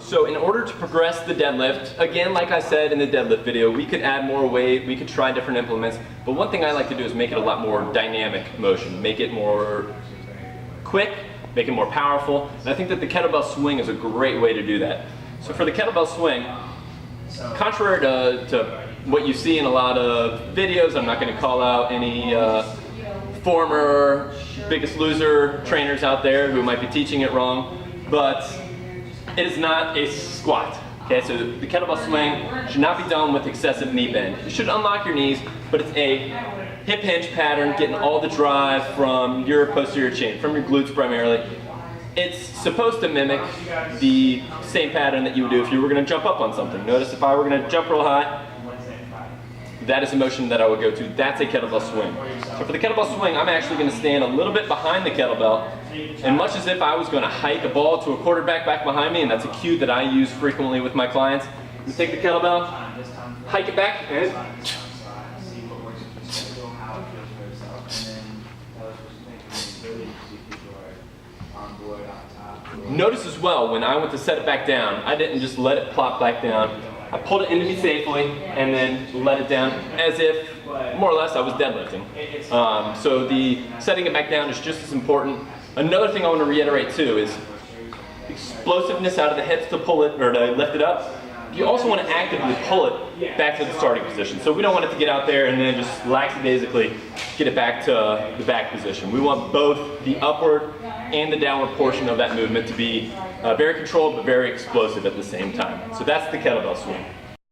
So in order to progress the deadlift, again, like I said in the deadlift video, we could add more weight, we could try different implements, but one thing I like to do is make it a lot more dynamic motion, make it more quick, make it more powerful, and I think that the kettlebell swing is a great way to do that. So for the kettlebell swing, contrary to what you see in a lot of videos, I'm not going to call out any former Biggest Loser trainers out there who might be teaching it wrong, but it is not a squat. Okay, so the kettlebell swing should not be done with excessive knee bend. You should unlock your knees, but it's a hip hinge pattern, getting all the drive from your posterior chain, from your glutes primarily. It's supposed to mimic the same pattern that you would do if you were going to jump up on something. Notice if I were going to jump real high, that is the motion that I would go to. That's a kettlebell swing. So for the kettlebell swing, I'm actually going to stand a little bit behind the kettlebell, and much as if I was going to hike a ball to a quarterback back behind me, and that's a cue that I use frequently with my clients. You take the kettlebell, hike it back, and notice as well, when I went to set it back down, I didn't just let it plop back down. I pulled it into me safely and then let it down as if, more or less, I was deadlifting. So the setting it back down is just as important. Another thing I want to reiterate too is explosiveness out of the hips to pull it, or to lift it up. You also want to actively pull it back to the starting position. So we don't want it to get out there and then just lackadaisically get it back to the back position. We want both the upward and the downward portion of that movement to be very controlled but very explosive at the same time. So that's the kettlebell swing.